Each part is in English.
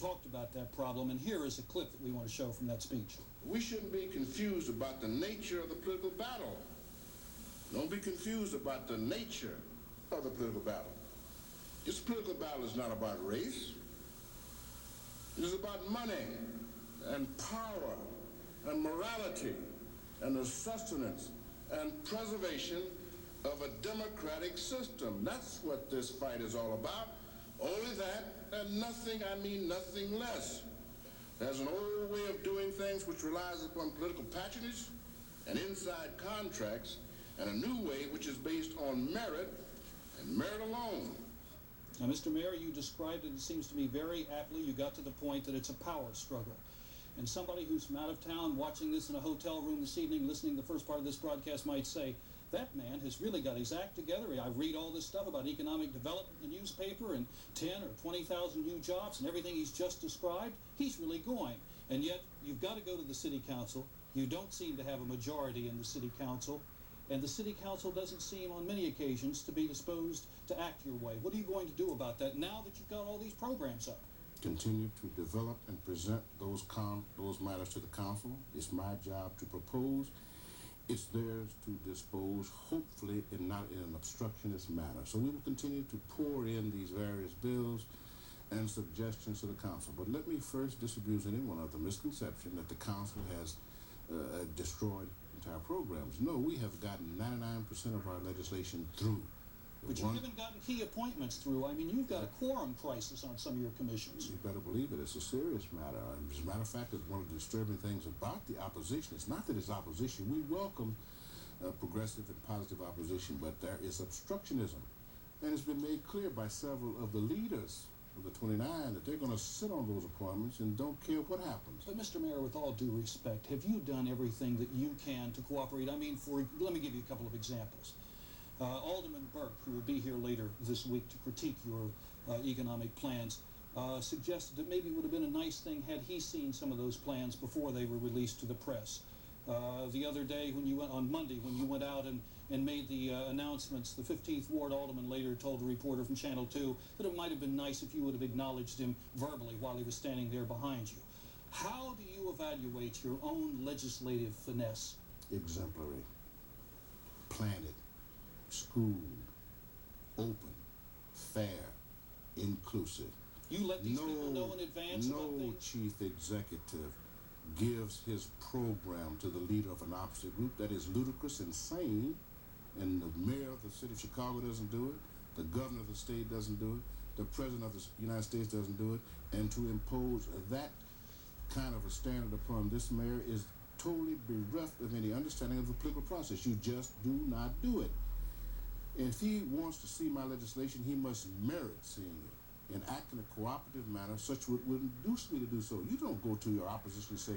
talked about that problem, and here is a clip that we want to show from that speech. We shouldn't be confused about the nature of the political battle. Don't be confused about the nature of the political battle. This political battle is not about race. It is about money and power and morality and the sustenance and preservation of a democratic system. That's what this fight is all about. Only that and nothing, I mean nothing less. There's an old way of doing things which relies upon political patronage and inside contracts, and a new way which is based on merit and merit alone. Now, Mr. Mayor, you described it seems to me very aptly. You got to the point that it's a power struggle. And somebody who's from out of town watching this in a hotel room this evening, listening to the first part of this broadcast might say, that man has really got his act together. I read all this stuff about economic development in the newspaper and 10 or 20,000 new jobs and everything he's just described. He's really going. And yet, you've got to go to the city council. You don't seem to have a majority in the city council. And the city council doesn't seem on many occasions to be disposed to act your way. What are you going to do about that now that you've got all these programs up? Continue to develop and present those matters to the council. It's my job to propose. It's theirs to dispose, hopefully not in an obstructionist manner. So we will continue to pour in these various bills and suggestions to the council. But let me first disabuse anyone of the misconception that the council has destroyed entire programs. No, we have gotten 99% of our legislation through. But you haven't gotten key appointments through. I mean, you've got a quorum crisis on some of your commissions. You better believe it. It's a serious matter. As a matter of fact, it's one of the disturbing things about the opposition. It's not that it's opposition. We welcome progressive and positive opposition, but there is obstructionism. And it's been made clear by several of the leaders of the 29 that they're going to sit on those appointments and don't care what happens. But, Mr. Mayor, with all due respect, have you done everything that you can to cooperate? I mean, let me give you a couple of examples. Alderman Burke, who will be here later this week to critique your economic plans, suggested that maybe it would have been a nice thing had he seen some of those plans before they were released to the press. The other day, on Monday, when you went out and made the announcements, the 15th Ward Alderman later told a reporter from Channel 2 that it might have been nice if you would have acknowledged him verbally while he was standing there behind you. How do you evaluate your own legislative finesse? Exemplary. Planted. Schooled, open, fair, inclusive. You let these people know in advance about things? No chief executive gives his program to the leader of an opposite group. That is ludicrous, insane, and the mayor of the city of Chicago doesn't do it, the governor of the state doesn't do it, the president of the United States doesn't do it, and to impose that kind of a standard upon this mayor is totally bereft of any understanding of the political process. You just do not do it. If he wants to see my legislation, he must merit seeing it and act in a cooperative manner such would induce me to do so. You don't go to your opposition and say,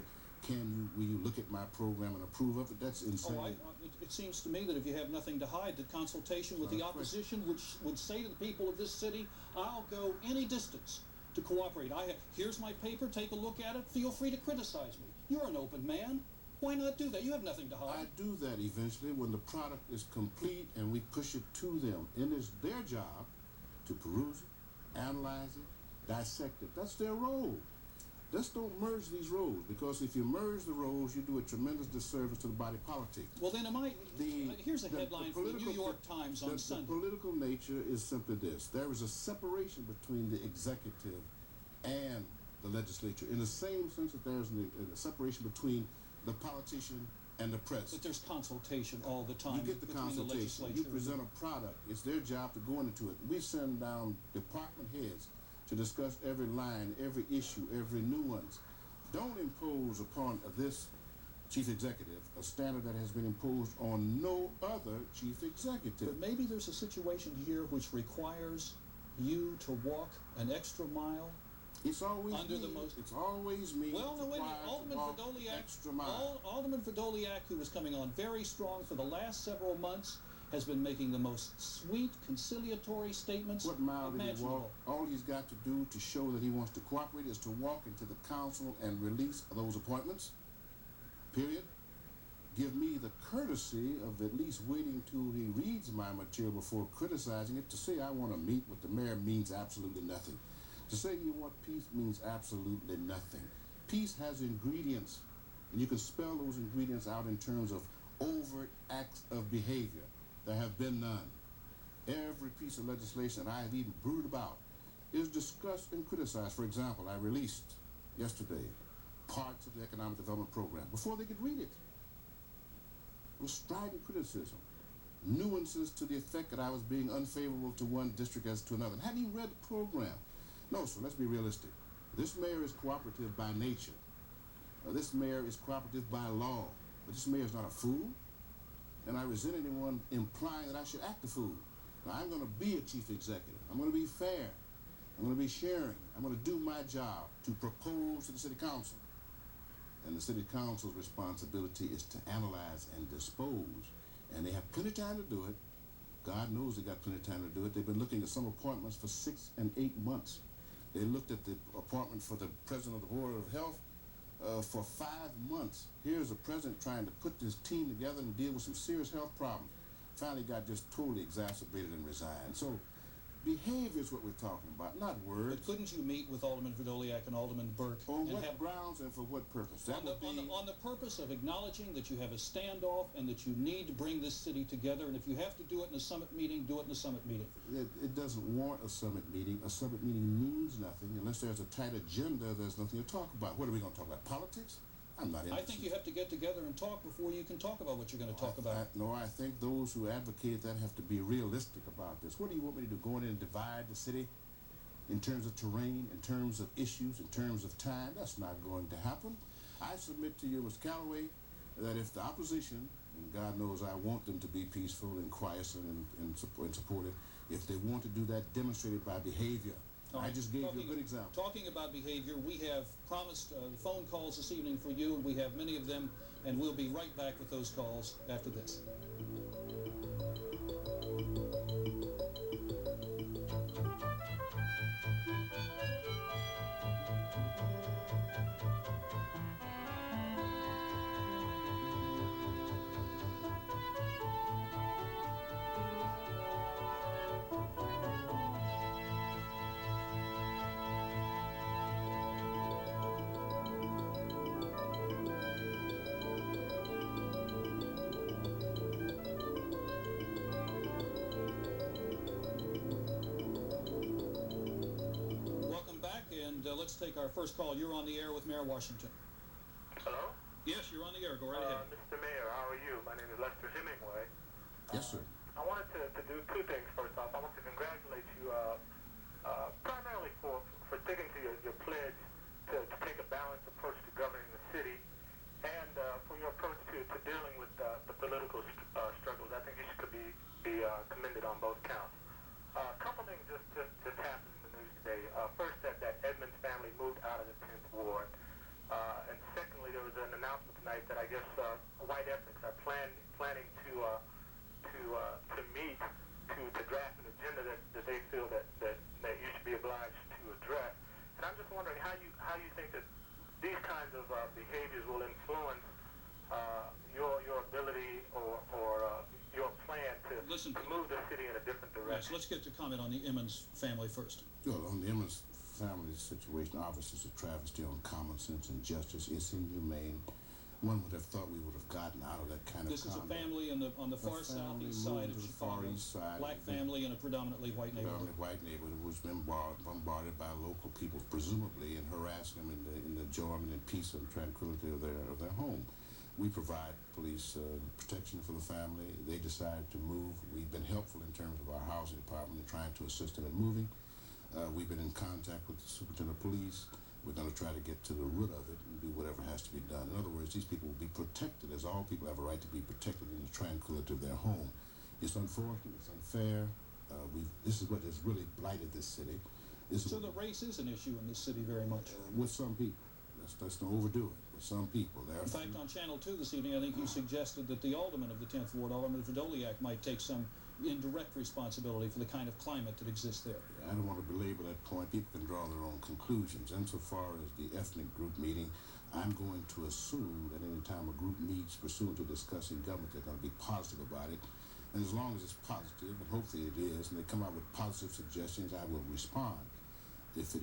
will you look at my program and approve of it? That's insane. It seems to me that if you have nothing to hide, the consultation with the opposition would say to the people of this city, I'll go any distance to cooperate. Here's my paper, take a look at it, feel free to criticize me. You're an open man. Why not do that? You have nothing to hide. I do that eventually when the product is complete and we push it to them. And it's their job to peruse it, analyze it, dissect it. That's their role. Just don't merge these roles, because if you merge the roles, you do a tremendous disservice to the body politic. Well, then here's a headline from the New York Times on Sunday. The political nature is simply this. There is a separation between the executive and the legislature in the same sense that there's a separation between the politician and the press. But there's consultation all the time. You get the consultation. You present a product. It's their job to go into it. We send down department heads to discuss every line, every issue, every nuance. Don't impose upon this chief executive a standard that has been imposed on no other chief executive. But maybe there's a situation here which requires you to walk an extra mile. It's always It's always me. Well, no, wait a minute. Alderman Verdoliak, who was coming on very strong for the last several months, has been making the most sweet, conciliatory statements imaginable. Did he walk? All he's got to do to show that he wants to cooperate is to walk into the council and release those appointments. Period. Give me the courtesy of at least waiting till he reads my material before criticizing it. To say I want to meet with the mayor means absolutely nothing. To say you want peace means absolutely nothing. Peace has ingredients, and you can spell those ingredients out in terms of overt acts of behavior. There have been none. Every piece of legislation that I have even brooded about is discussed and criticized. For example, I released yesterday parts of the economic development program before they could read it. It was strident criticism, nuances to the effect that I was being unfavorable to one district as to another. Hadn't even read the program. No, so let's be realistic. This mayor is cooperative by nature. This mayor is cooperative by law. But this mayor is not a fool, and I resent anyone implying that I should act a fool. Now, I'm going to be a chief executive. I'm going to be fair. I'm going to be sharing. I'm going to do my job to propose to the city council. And the city council's responsibility is to analyze and dispose. And they have plenty of time to do it. God knows they got plenty of time to do it. They've been looking at some appointments for 6 and 8 months. They looked at the appointment for the president of the Board of Health for 5 months. Here's a president trying to put this team together and deal with some serious health problems. Finally got just totally exacerbated and resigned. So behavior is what we're talking about, not words. But couldn't you meet with Alderman Verdoliak and Alderman Burke? On what grounds and for what purpose? On the purpose of acknowledging that you have a standoff and that you need to bring this city together, and if you have to do it in a summit meeting, do it in a summit meeting. It doesn't warrant a summit meeting. A summit meeting means nothing. Unless there's a tight agenda, there's nothing to talk about. What are we going to talk about? Politics? I'm not interested. I think you have to get together and talk before you can talk about what you're going to talk about. No, I think those who advocate that have to be realistic about this. What do you want me to do? Go in and divide the city in terms of terrain, in terms of issues, in terms of time? That's not going to happen. I submit to you, Mr. Callaway, that if the opposition, and God knows I want them to be peaceful and quiescent and supportive, if they want to do that, demonstrated by behavior. I just gave you a good example. Talking about behavior, we have promised phone calls this evening for you, and we have many of them, and we'll be right back with those calls after this. Let's take our first call. You're on the air with Mayor Washington. Hello? Yes, you're on the air. Go right ahead. Mr. Mayor, how are you? My name is Lester Hemingway. Yes, sir. I wanted to do two things. First off, I want to congratulate you primarily for sticking to your pledge to take a balanced approach to governing the city, and for your approach to dealing with the political struggles. I think you should be commended on both counts. A couple things just happened in the news today. First, that Edmonds family moved out of the 10th Ward. And secondly, there was an announcement tonight that I guess white ethnics are planning to meet to draft an agenda that they feel that you should be obliged to address. And I'm just wondering how you think that these kinds of behaviors will influence your ability or your plan to move the city in a different direction. Yes, let's get to comment on the Emmons family first. Well, on the Emmons family situation, obviously it's a travesty on common sense and justice. It's inhumane. One would have thought we would have gotten out of that kind of This is a family on the far southeast side of Chicago. Black family in a predominantly white neighborhood. Who was been bombarded by local people, presumably, and harassing them in the enjoyment and peace and tranquility of their home. We provide police protection for the family. They decided to move. We've been helpful in terms of our housing department in trying to assist them in moving. We've been in contact with the superintendent of police. We're going to try to get to the root of it and do whatever has to be done. In other words, these people will be protected, as all people have a right to be protected in the tranquility of their home. It's unfortunate. It's unfair. This is what has really blighted this city. So the race is an issue in this city very much? With some people. Let's not overdo it. With some people. In fact, on Channel 2 this evening, I think you suggested that the alderman of the 10th Ward, Alderman Verdoliak, might take some indirect responsibility for the kind of climate that exists there. I don't want to belabor that point. People can draw their own conclusions. Insofar as the ethnic group meeting, I'm going to assume that any time a group meets pursuant to discussing government, they're going to be positive about it. And as long as it's positive, and hopefully it is, and they come out with positive suggestions, I will respond. If it